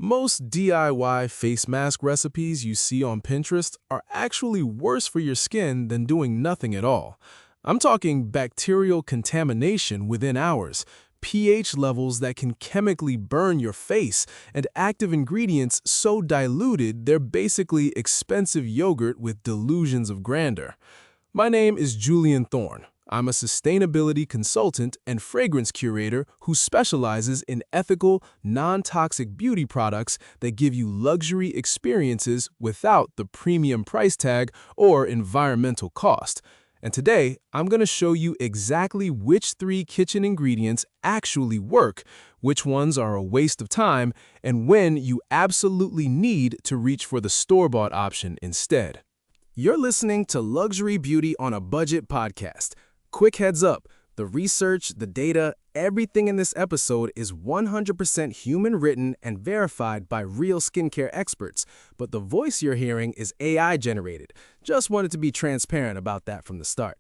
Most DIY face mask recipes you see on Pinterest are actually worse for your skin than doing nothing at all. I'm talking bacterial contamination within hours, pH levels that can chemically burn your face, and active ingredients so diluted they're basically expensive yogurt with delusions of grandeur. My name is Julian Thorne. I'm a sustainability consultant and fragrance curator who specializes in ethical, non-toxic beauty products that give you luxury experiences without the premium price tag or environmental cost. And today, I'm going to show you exactly which 3 kitchen ingredients actually work, which ones are a waste of time, and when you absolutely need to reach for the store-bought option instead. You're listening to Luxury Beauty on a Budget podcast. Quick heads up, the research, the data, everything in this episode is 100% human-written and verified by real skincare experts, but the voice you're hearing is AI-generated. Just wanted to be transparent about that from the start.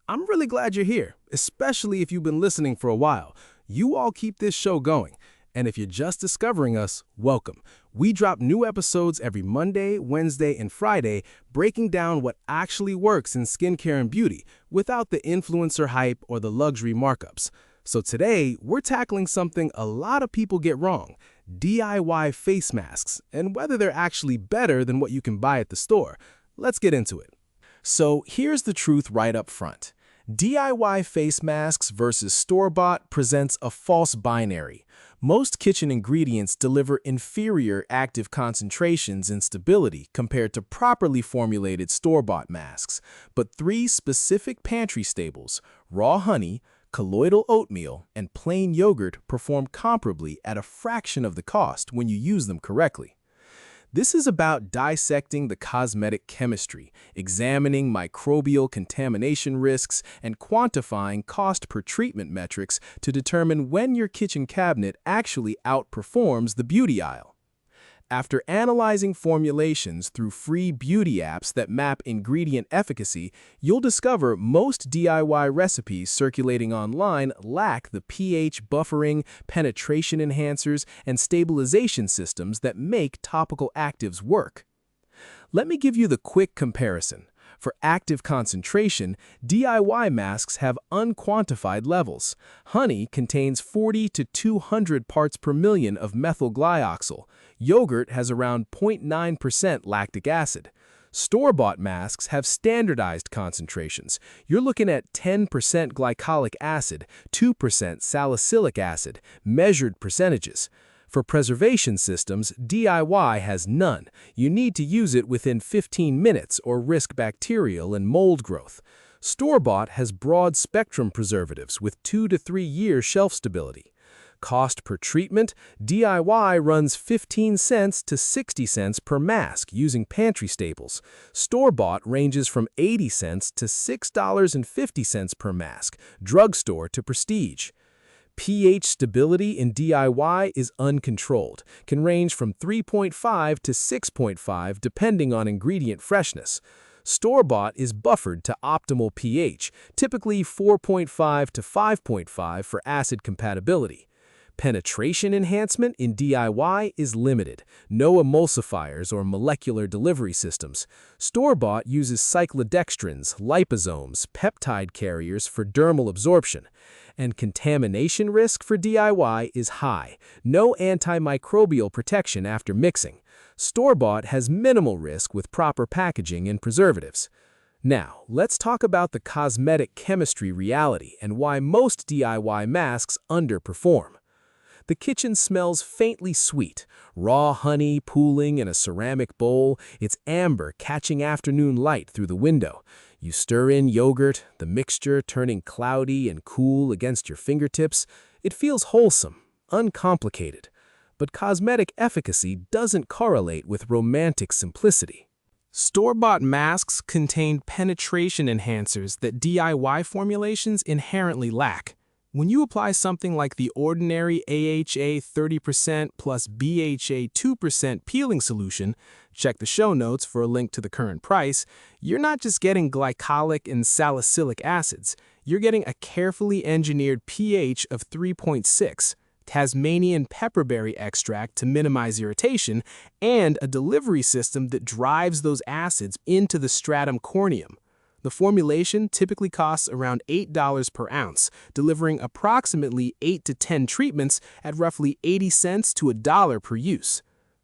I'm really glad you're here, especially if you've been listening for a while. You all keep this show going. And if you're just discovering us, welcome. We drop new episodes every Monday, Wednesday, and Friday, breaking down what actually works in skincare and beauty without the influencer hype or the luxury markups. So today, we're tackling something a lot of people get wrong: DIY face masks, and whether they're actually better than what you can buy at the store. Let's get into it. So here's the truth right up front. DIY face masks versus store-bought presents a false binary. Most kitchen ingredients deliver inferior active concentrations and stability compared to properly formulated store-bought masks, but 3 specific pantry staples, raw honey, colloidal oatmeal, and plain yogurt, perform comparably at a fraction of the cost when you use them correctly. This is about dissecting the cosmetic chemistry, examining microbial contamination risks, and quantifying cost per treatment metrics to determine when your kitchen cabinet actually outperforms the beauty aisle. After analyzing formulations through free beauty apps that map ingredient efficacy, you'll discover most DIY recipes circulating online lack the pH buffering, penetration enhancers, and stabilization systems that make topical actives work. Let me give you the quick comparison. For active concentration, DIY masks have unquantified levels. Honey contains 40 to 200 parts per million of methyl glyoxal. Yogurt has around 0.9% lactic acid. Store-bought masks have standardized concentrations. You're looking at 10% glycolic acid, 2% salicylic acid, measured percentages. For preservation systems, DIY has none. You need to use it within 15 minutes or risk bacterial and mold growth. Store-bought has broad-spectrum preservatives with 2 to 3 year shelf stability. Cost per treatment, DIY runs 15 cents to 60 cents per mask using pantry staples. Store-bought ranges from 80 cents to $6.50 per mask, drugstore to prestige. pH stability in DIY is uncontrolled, can range from 3.5 to 6.5 depending on ingredient freshness. Store-bought is buffered to optimal pH, typically 4.5 to 5.5 for acid compatibility. Penetration enhancement in DIY is limited. No emulsifiers or molecular delivery systems. Store-bought uses cyclodextrins, liposomes, peptide carriers for dermal absorption. And contamination risk for DIY is high. No antimicrobial protection after mixing. Store-bought has minimal risk with proper packaging and preservatives. Now, let's talk about the cosmetic chemistry reality and why most DIY masks underperform. The kitchen smells faintly sweet. Raw honey pooling in a ceramic bowl, its amber catching afternoon light through the window. You stir in yogurt, the mixture turning cloudy and cool against your fingertips. It feels wholesome, uncomplicated. But cosmetic efficacy doesn't correlate with romantic simplicity. Store-bought masks contain penetration enhancers that DIY formulations inherently lack. When you apply something like the ordinary AHA 30% plus BHA 2% peeling solution, check the show notes for a link to the current price, you're not just getting glycolic and salicylic acids, you're getting a carefully engineered pH of 3.6. Tasmanian pepperberry extract to minimize irritation, and a delivery system that drives those acids into the stratum corneum. The formulation typically costs around $8 per ounce, delivering approximately 8 to 10 treatments at roughly 80 cents to $1 per use.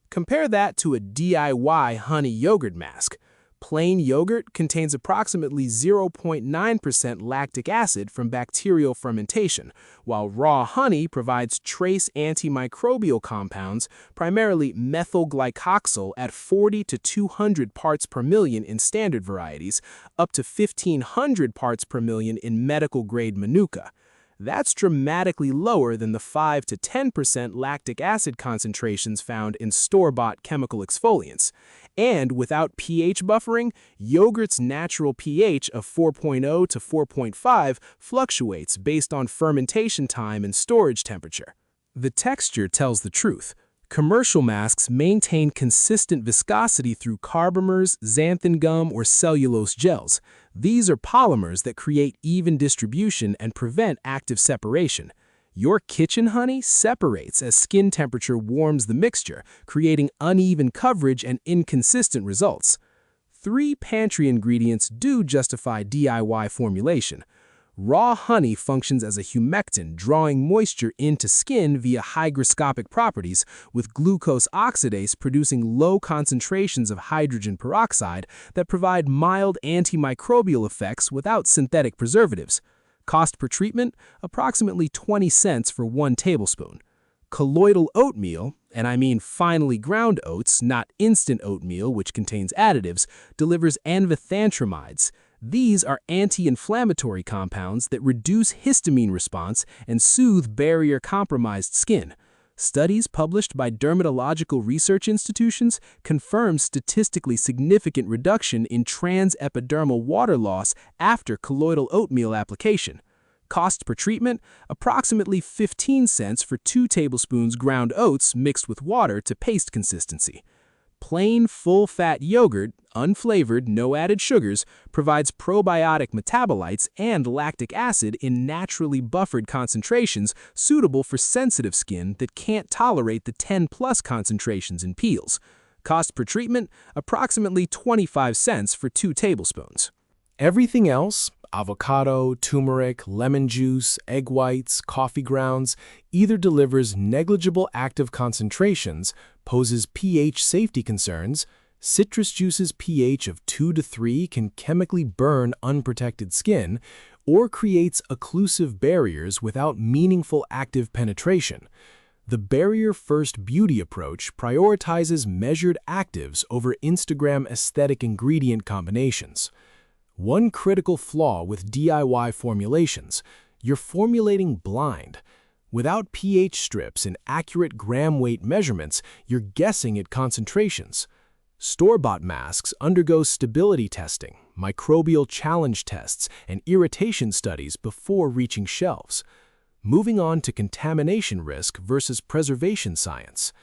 Compare that to a DIY honey yogurt mask. Plain yogurt contains approximately 0.9% lactic acid from bacterial fermentation, while raw honey provides trace antimicrobial compounds, primarily methyl glycoxyl at 40 to 200 parts per million in standard varieties, up to 1,500 parts per million in medical-grade Manuka. That's dramatically lower than the 5 to 10% lactic acid concentrations found in store-bought chemical exfoliants. And without pH buffering, yogurt's natural pH of 4.0 to 4.5 fluctuates based on fermentation time and storage temperature. The texture tells the truth. Commercial masks maintain consistent viscosity through carbomers, xanthan gum, or cellulose gels. These are polymers that create even distribution and prevent active separation. Your kitchen honey separates as skin temperature warms the mixture, creating uneven coverage and inconsistent results. 3 pantry ingredients do justify DIY formulation. Raw honey functions as a humectant, drawing moisture into skin via hygroscopic properties, with glucose oxidase producing low concentrations of hydrogen peroxide that provide mild antimicrobial effects without synthetic preservatives. Cost per treatment, approximately 20 cents for 1 tablespoon. Colloidal oatmeal, and I mean finely ground oats, not instant oatmeal which contains additives, delivers anvithantramides. These are anti-inflammatory compounds that reduce histamine response and soothe barrier-compromised skin. Studies published by dermatological research institutions confirm statistically significant reduction in transepidermal water loss after colloidal oatmeal application. Cost per treatment, approximately 15 cents for 2 tablespoons ground oats mixed with water to paste consistency. Plain full-fat yogurt, unflavored, no added sugars, provides probiotic metabolites and lactic acid in naturally buffered concentrations suitable for sensitive skin that can't tolerate the 10+ concentrations in peels. Cost per treatment, approximately 25 cents for 2 tablespoons. Everything else, avocado, turmeric, lemon juice, egg whites, coffee grounds, either delivers negligible active concentrations, poses pH safety concerns, citrus juice's pH of 2 to 3 can chemically burn unprotected skin, or creates occlusive barriers without meaningful active penetration. The barrier-first beauty approach prioritizes measured actives over Instagram aesthetic ingredient combinations. One critical flaw with DIY formulations: you're formulating blind. Without pH strips and accurate gram weight measurements, you're guessing at concentrations. Store-bought masks undergo stability testing, microbial challenge tests, and irritation studies before reaching shelves. Moving on to contamination risk versus preservation science.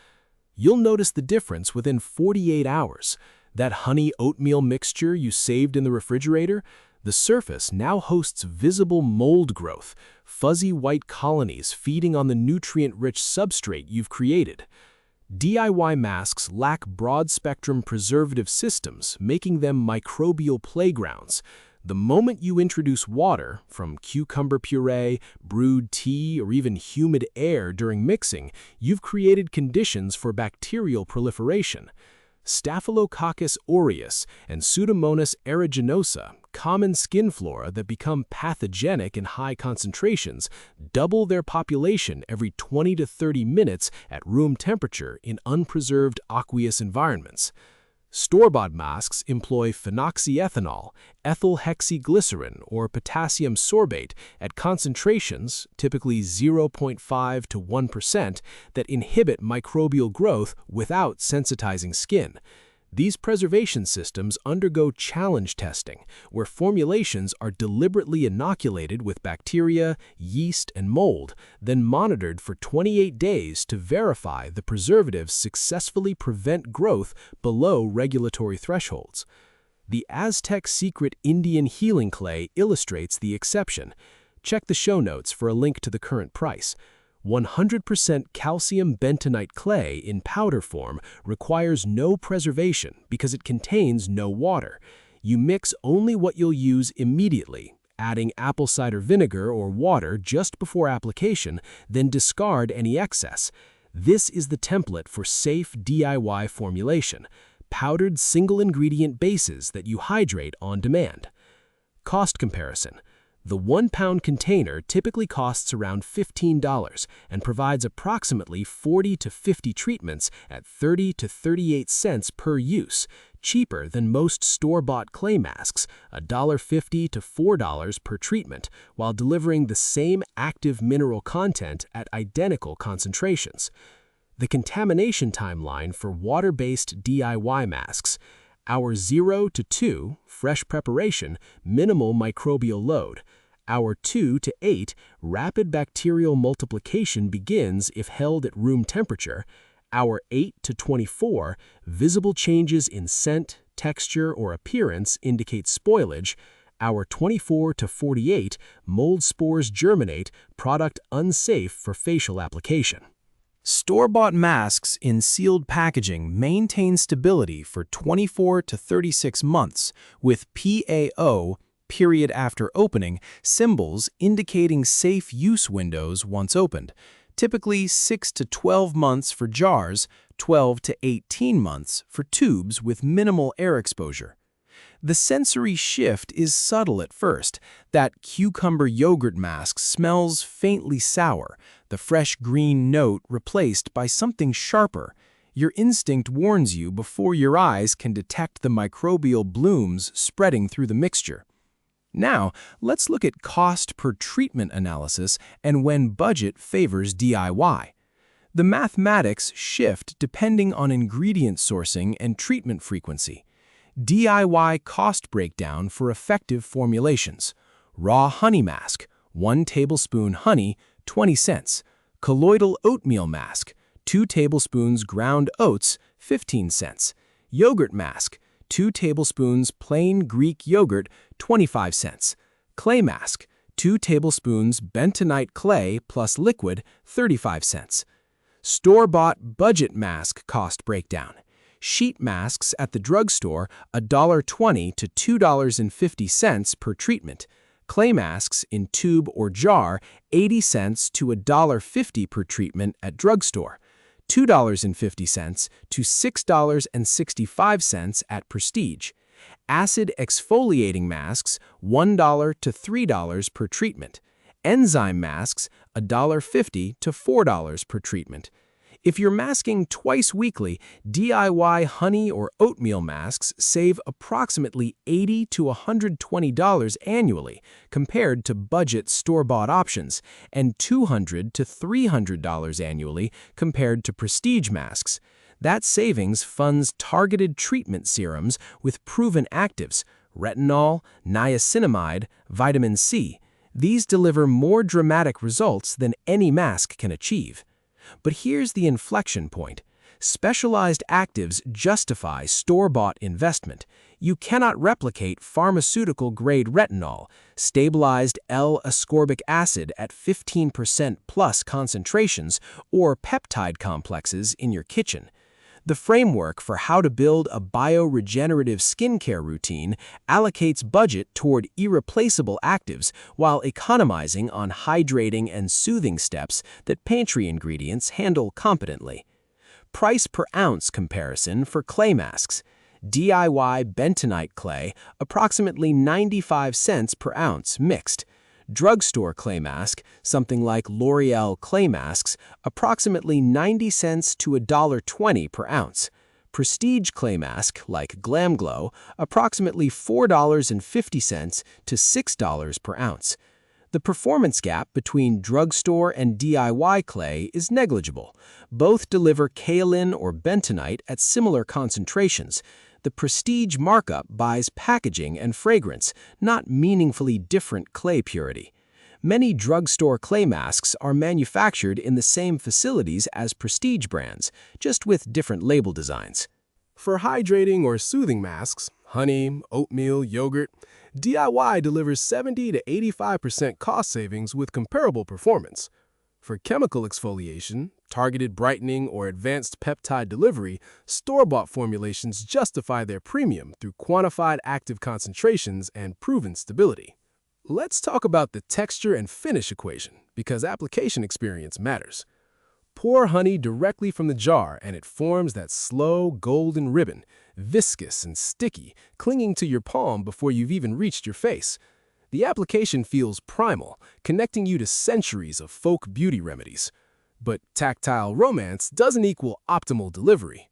You'll notice the difference within 48 hours. That honey oatmeal mixture you saved in the refrigerator, the surface now hosts visible mold growth, fuzzy white colonies feeding on the nutrient-rich substrate you've created. DIY masks lack broad-spectrum preservative systems, making them microbial playgrounds. The moment you introduce water, from cucumber puree, brewed tea, or even humid air during mixing, you've created conditions for bacterial proliferation. Staphylococcus aureus and Pseudomonas aeruginosa, common skin flora that become pathogenic in high concentrations, double their population every 20 to 30 minutes at room temperature in unpreserved aqueous environments. Store-bought masks employ phenoxyethanol, ethyl hexyglycerin, or potassium sorbate at concentrations, typically 0.5 to 1%, that inhibit microbial growth without sensitizing skin. These preservation systems undergo challenge testing, where formulations are deliberately inoculated with bacteria, yeast, and mold, then monitored for 28 days to verify the preservatives successfully prevent growth below regulatory thresholds. The Aztec Secret Indian Healing Clay illustrates the exception. Check the show notes for a link to the current price. 100% calcium bentonite clay in powder form requires no preservation because it contains no water. You mix only what you'll use immediately, adding apple cider vinegar or water just before application, then discard any excess. This is the template for safe DIY formulation, powdered single-ingredient bases that you hydrate on demand. Cost comparison. The 1-pound container typically costs around $15 and provides approximately 40 to 50 treatments at 30 to 38 cents per use, cheaper than most store-bought clay masks, $1.50 to $4 per treatment, while delivering the same active mineral content at identical concentrations. The contamination timeline for water-based DIY masks: hour 0 to 2, fresh preparation, minimal microbial load. Hour 2 to 8, rapid bacterial multiplication begins if held at room temperature. Hour 8 to 24, visible changes in scent, texture, or appearance indicate spoilage. Hour 24 to 48, mold spores germinate, product unsafe for facial application. Store-bought masks in sealed packaging maintain stability for 24 to 36 months, with PAO, period after opening, symbols indicating safe use windows once opened, typically 6 to 12 months for jars, 12 to 18 months for tubes with minimal air exposure. The sensory shift is subtle at first. That cucumber yogurt mask smells faintly sour, the fresh green note replaced by something sharper. Your instinct warns you before your eyes can detect the microbial blooms spreading through the mixture. Now, let's look at cost per treatment analysis and when budget favors DIY. The mathematics shift depending on ingredient sourcing and treatment frequency. DIY cost breakdown for effective formulations. Raw honey mask, 1 tablespoon honey, 20 cents. Colloidal oatmeal mask, 2 tablespoons ground oats, 15 cents. Yogurt mask, 2 tablespoons plain Greek yogurt, 25 cents. Clay mask, 2 tablespoons bentonite clay plus liquid, 35 cents. Store-bought budget mask cost breakdown. Sheet masks at the drugstore, $1.20 to $2.50 per treatment. Clay masks in tube or jar, 80 cents to $1.50 per treatment at drugstore. $2.50 to $6.65 at Prestige. Acid exfoliating masks, $1 to $3 per treatment. Enzyme masks, $1.50 to $4 per treatment. If you're masking twice weekly, DIY honey or oatmeal masks save approximately $80 to $120 annually compared to budget store-bought options, and $200 to $300 annually compared to prestige masks. That savings funds targeted treatment serums with proven actives: retinol, niacinamide, vitamin C. These deliver more dramatic results than any mask can achieve. But here's the inflection point. Specialized actives justify store-bought investment. You cannot replicate pharmaceutical-grade retinol, stabilized L-ascorbic acid at 15% plus concentrations, or peptide complexes in your kitchen. The framework for how to build a bioregenerative skincare routine allocates budget toward irreplaceable actives while economizing on hydrating and soothing steps that pantry ingredients handle competently. Price per ounce comparison for clay masks. DIY bentonite clay, approximately 95 cents per ounce mixed. Drugstore clay mask, something like L'Oreal clay masks, approximately 90 cents to $1.20 per ounce. Prestige clay mask, like Glam Glow, approximately $4.50 to $6 per ounce. The performance gap between drugstore and DIY clay is negligible. Both deliver kaolin or bentonite at similar concentrations. The Prestige markup buys packaging and fragrance, not meaningfully different clay purity. Many drugstore clay masks are manufactured in the same facilities as Prestige brands, just with different label designs. For hydrating or soothing masks, honey, oatmeal, yogurt, DIY delivers 70 to 85% cost savings with comparable performance. For chemical exfoliation, targeted brightening, or advanced peptide delivery, store-bought formulations justify their premium through quantified active concentrations and proven stability. Let's talk about the texture and finish equation, because application experience matters. Pour honey directly from the jar and it forms that slow, golden ribbon, viscous and sticky, clinging to your palm before you've even reached your face. The application feels primal, connecting you to centuries of folk beauty remedies. But tactile romance doesn't equal optimal delivery.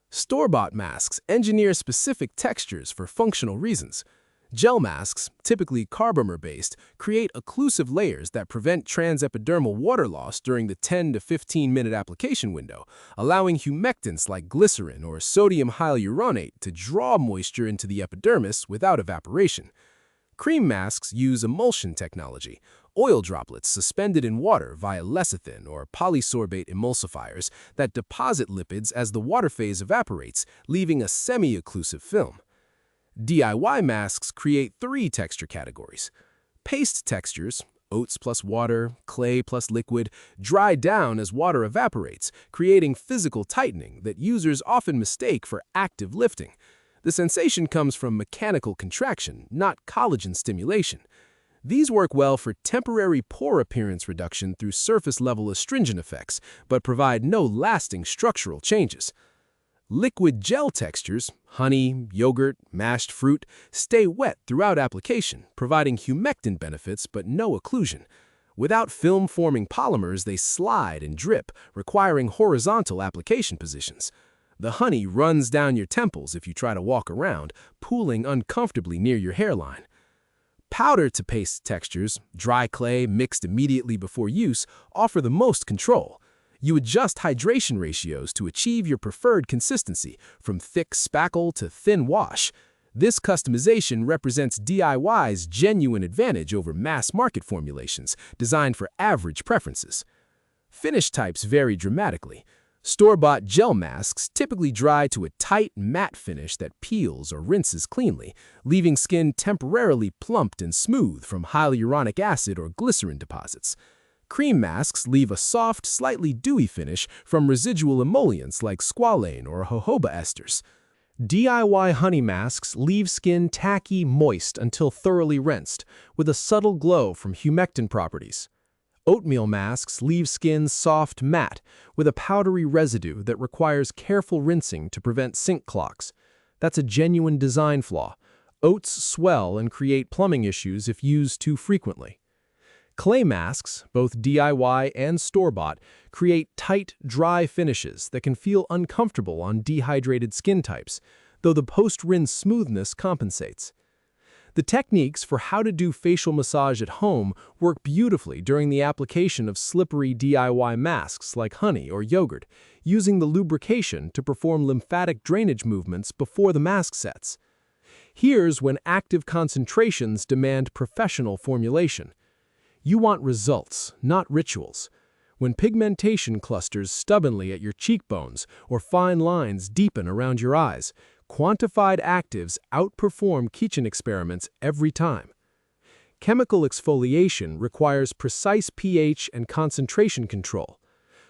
Store-bought masks engineer specific textures for functional reasons. Gel masks, typically carbomer-based, create occlusive layers that prevent transepidermal water loss during the 10 to 15-minute application window, allowing humectants like glycerin or sodium hyaluronate to draw moisture into the epidermis without evaporation. Cream masks use emulsion technology, oil droplets suspended in water via lecithin or polysorbate emulsifiers that deposit lipids as the water phase evaporates, leaving a semi-occlusive film. DIY masks create three texture categories. Paste textures, oats plus water, clay plus liquid, dry down as water evaporates, creating physical tightening that users often mistake for active lifting. The sensation comes from mechanical contraction, not collagen stimulation. These work well for temporary pore appearance reduction through surface-level astringent effects, but provide no lasting structural changes. Liquid gel textures, honey, yogurt, mashed fruit, stay wet throughout application, providing humectant benefits but no occlusion. Without film-forming polymers, they slide and drip, requiring horizontal application positions. The honey runs down your temples if you try to walk around, pooling uncomfortably near your hairline. Powder-to-paste textures, dry clay mixed immediately before use, offer the most control. You adjust hydration ratios to achieve your preferred consistency, from thick spackle to thin wash. This customization represents DIY's genuine advantage over mass-market formulations designed for average preferences. Finish types vary dramatically. Store-bought gel masks typically dry to a tight, matte finish that peels or rinses cleanly, leaving skin temporarily plumped and smooth from hyaluronic acid or glycerin deposits. Cream masks leave a soft, slightly dewy finish from residual emollients like squalane or jojoba esters. DIY honey masks leave skin tacky, moist until thoroughly rinsed, with a subtle glow from humectant properties. Oatmeal masks leave skin soft, matte, with a powdery residue that requires careful rinsing to prevent sink clogs. That's a genuine design flaw. Oats swell and create plumbing issues if used too frequently. Clay masks, both DIY and store-bought, create tight, dry finishes that can feel uncomfortable on dehydrated skin types, though the post-rinse smoothness compensates. The techniques for how to do facial massage at home work beautifully during the application of slippery DIY masks like honey or yogurt, using the lubrication to perform lymphatic drainage movements before the mask sets. Here's when active concentrations demand professional formulation. You want results, not rituals. When pigmentation clusters stubbornly at your cheekbones or fine lines deepen around your eyes, quantified actives outperform kitchen experiments every time. Chemical exfoliation requires precise pH and concentration control.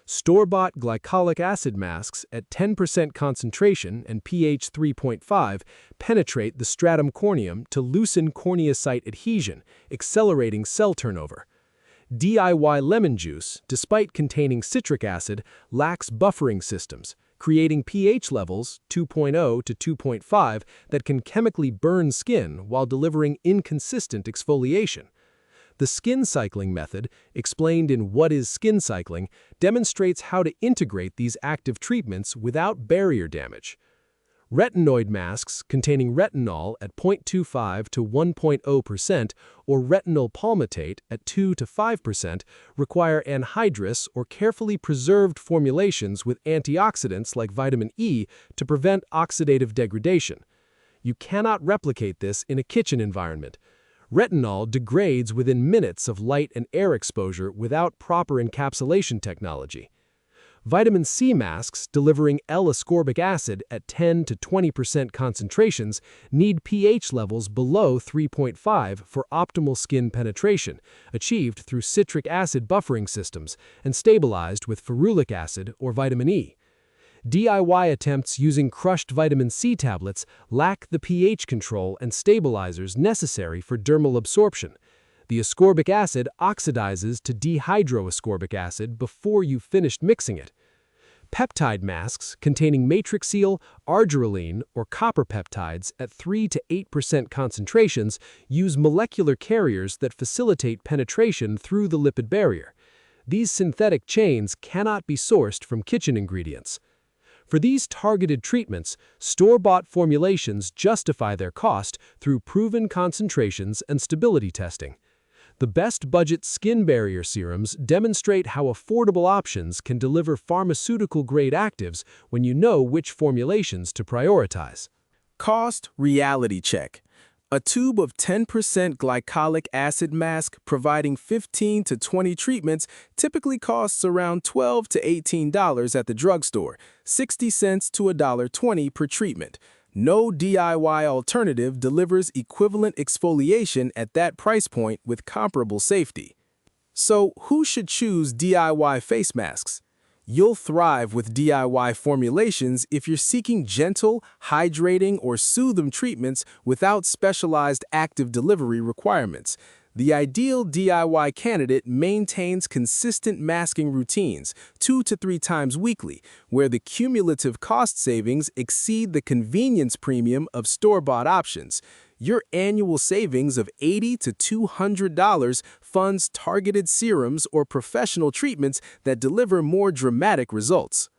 Store-bought glycolic acid masks at 10% concentration and pH 3.5 penetrate the stratum corneum to loosen corneocyte adhesion, accelerating cell turnover. DIY lemon juice, despite containing citric acid, lacks buffering systems, creating pH levels 2.0 to 2.5 that can chemically burn skin while delivering inconsistent exfoliation. The skin cycling method, explained in What is Skin Cycling, demonstrates how to integrate these active treatments without barrier damage. Retinoid masks containing retinol at 0.25 to 1.0% or retinol palmitate at 2 to 5% require anhydrous or carefully preserved formulations with antioxidants like vitamin E to prevent oxidative degradation. You cannot replicate this in a kitchen environment. Retinol degrades within minutes of light and air exposure without proper encapsulation technology. Vitamin C masks delivering L-ascorbic acid at 10 to 20% concentrations need pH levels below 3.5 for optimal skin penetration, achieved through citric acid buffering systems and stabilized with ferulic acid or vitamin E. DIY attempts using crushed vitamin C tablets lack the pH control and stabilizers necessary for dermal absorption. The ascorbic acid oxidizes to dehydroascorbic acid before you've finished mixing it. Peptide masks containing matrixyl, arginine, or copper peptides at 3 to 8% concentrations use molecular carriers that facilitate penetration through the lipid barrier. These synthetic chains cannot be sourced from kitchen ingredients. For these targeted treatments, store-bought formulations justify their cost through proven concentrations and stability testing. The best budget skin barrier serums demonstrate how affordable options can deliver pharmaceutical-grade actives when you know which formulations to prioritize. Cost reality check. A tube of 10% glycolic acid mask providing 15 to 20 treatments typically costs around $12 to $18 at the drugstore, 60 cents to $1.20 per treatment. No DIY alternative delivers equivalent exfoliation at that price point with comparable safety. So, who should choose DIY face masks? You'll thrive with DIY formulations if you're seeking gentle, hydrating, or soothing treatments without specialized active delivery requirements. The ideal DIY candidate maintains consistent masking routines 2 to 3 times weekly, where the cumulative cost savings exceed the convenience premium of store-bought options. Your annual savings of $80 to $200 funds targeted serums or professional treatments that deliver more dramatic results.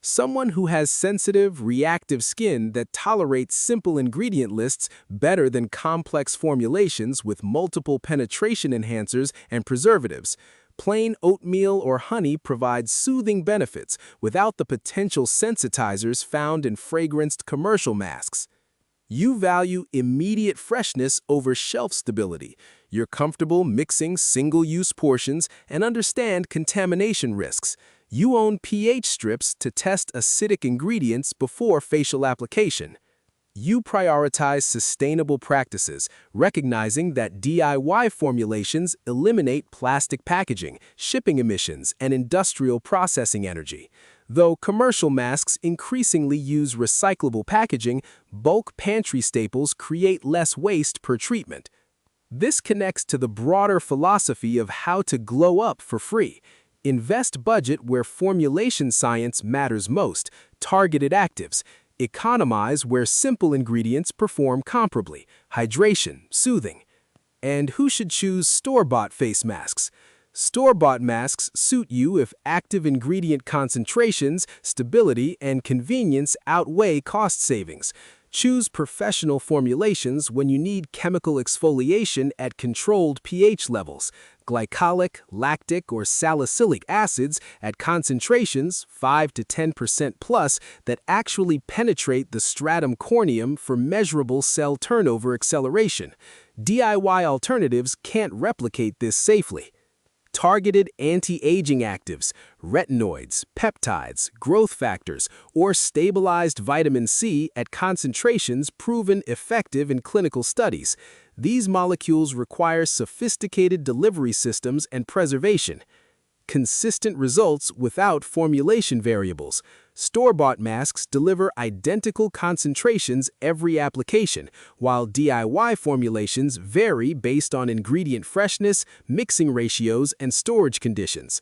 Someone who has sensitive, reactive skin that tolerates simple ingredient lists better than complex formulations with multiple penetration enhancers and preservatives. Plain oatmeal or honey provides soothing benefits without the potential sensitizers found in fragranced commercial masks. You value immediate freshness over shelf stability. You're comfortable mixing single-use portions and understand contamination risks. You own pH strips to test acidic ingredients before facial application. You prioritize sustainable practices, recognizing that DIY formulations eliminate plastic packaging, shipping emissions, and industrial processing energy. Though commercial masks increasingly use recyclable packaging, bulk pantry staples create less waste per treatment. This connects to the broader philosophy of how to glow up for free. Invest budget where formulation science matters most, targeted actives. Economize where simple ingredients perform comparably, hydration, soothing. And who should choose store-bought face masks? Store-bought masks suit you if active ingredient concentrations, stability, and convenience outweigh cost savings. Choose professional formulations when you need chemical exfoliation at controlled pH levels, glycolic, lactic, or salicylic acids at concentrations 5 to 10% plus that actually penetrate the stratum corneum for measurable cell turnover acceleration. DIY alternatives can't replicate this safely. Targeted anti-aging actives, retinoids, peptides, growth factors, or stabilized vitamin C at concentrations proven effective in clinical studies. These molecules require sophisticated delivery systems and preservation. Consistent results without formulation variables. Store-bought masks deliver identical concentrations every application, while DIY formulations vary based on ingredient freshness, mixing ratios, and storage conditions.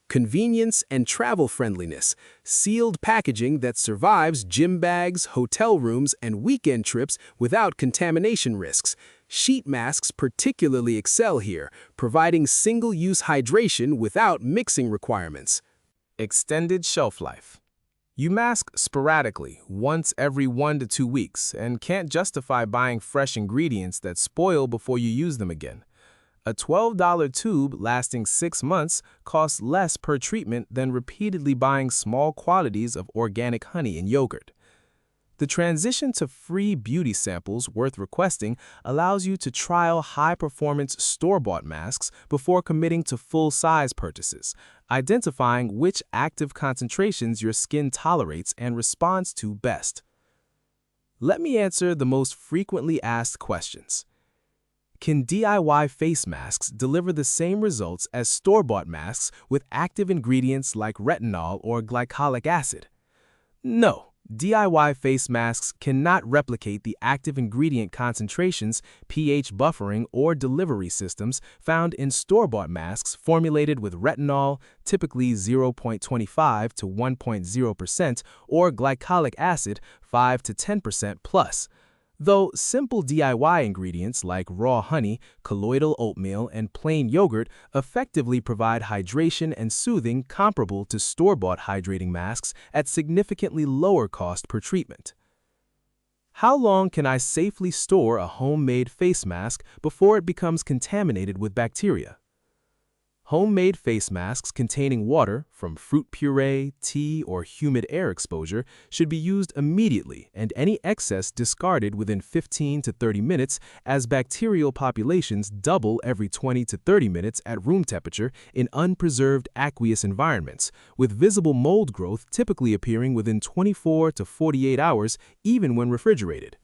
Convenience and travel friendliness. Sealed packaging that survives gym bags, hotel rooms, and weekend trips without contamination risks. Sheet masks particularly excel here, providing single-use hydration without mixing requirements. Extended shelf life. You mask sporadically, once every 1 to 2 weeks, and can't justify buying fresh ingredients that spoil before you use them again. A $12 tube lasting 6 months costs less per treatment than repeatedly buying small quantities of organic honey and yogurt. The transition to free beauty samples worth requesting allows you to trial high-performance store-bought masks before committing to full-size purchases, identifying which active concentrations your skin tolerates and responds to best. Let me answer the most frequently asked questions. Can DIY face masks deliver the same results as store-bought masks with active ingredients like retinol or glycolic acid? No. DIY face masks cannot replicate the active ingredient concentrations, pH buffering, or delivery systems found in store-bought masks formulated with retinol, typically 0.25 to 1.0%, or glycolic acid, 5 to 10% plus. Though simple DIY ingredients like raw honey, colloidal oatmeal, and plain yogurt effectively provide hydration and soothing comparable to store-bought hydrating masks at significantly lower cost per treatment. How long can I safely store a homemade face mask before it becomes contaminated with bacteria? Homemade face masks containing water from fruit puree, tea, or humid air exposure should be used immediately and any excess discarded within 15 to 30 minutes as bacterial populations double every 20 to 30 minutes at room temperature in unpreserved aqueous environments, with visible mold growth typically appearing within 24 to 48 hours even when refrigerated.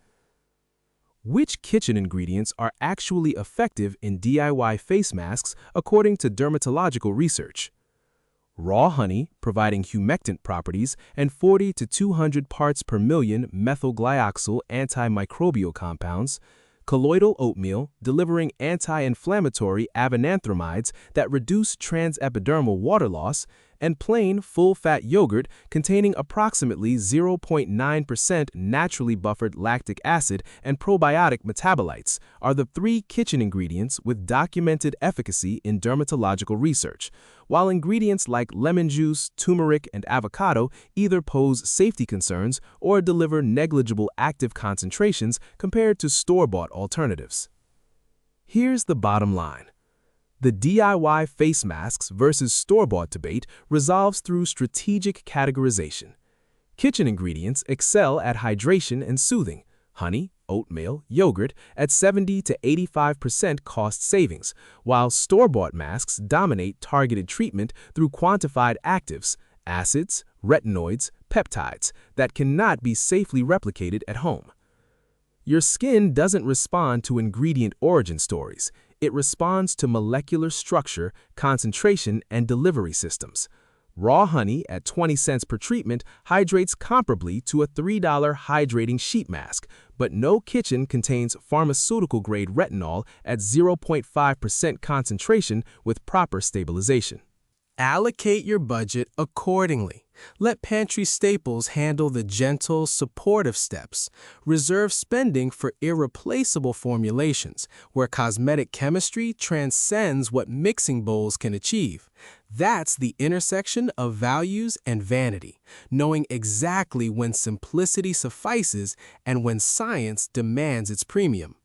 Which kitchen ingredients are actually effective in DIY face masks according to dermatological research? Raw honey, providing humectant properties, and 40 to 200 parts per million methylglyoxal antimicrobial compounds. Colloidal oatmeal, delivering anti-inflammatory avenanthramides that reduce transepidermal water loss, and plain full-fat yogurt containing approximately 0.9% naturally buffered lactic acid and probiotic metabolites are the three kitchen ingredients with documented efficacy in dermatological research, while ingredients like lemon juice, turmeric, and avocado either pose safety concerns or deliver negligible active concentrations compared to store-bought alternatives. Here's the bottom line. The DIY face masks versus store-bought debate resolves through strategic categorization. Kitchen ingredients excel at hydration and soothing, honey, oatmeal, yogurt at 70 to 85% cost savings, while store-bought masks dominate targeted treatment through quantified actives, acids, retinoids, peptides that cannot be safely replicated at home. Your skin doesn't respond to ingredient origin stories. It responds to molecular structure, concentration, and delivery systems. Raw honey at 20 cents per treatment hydrates comparably to a $3 hydrating sheet mask, but no kitchen contains pharmaceutical-grade retinol at 0.5% concentration with proper stabilization. Allocate your budget accordingly. Let pantry staples handle the gentle, supportive steps. Reserve spending for irreplaceable formulations, where cosmetic chemistry transcends what mixing bowls can achieve. That's the intersection of values and vanity, knowing exactly when simplicity suffices and when science demands its premium.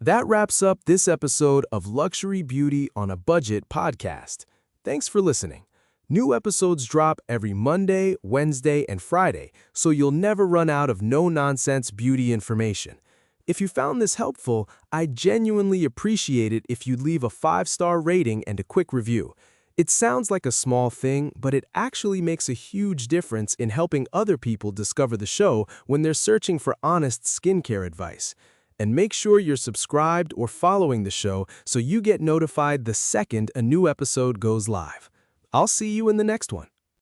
That wraps up this episode of Luxury Beauty on a Budget podcast. Thanks for listening. New episodes drop every Monday, Wednesday, and Friday, so you'll never run out of no-nonsense beauty information. If you found this helpful, I'd genuinely appreciate it if you'd leave a 5-star rating and a quick review. It sounds like a small thing, but it actually makes a huge difference in helping other people discover the show when they're searching for honest skincare advice. And make sure you're subscribed or following the show so you get notified the second a new episode goes live. I'll see you in the next one.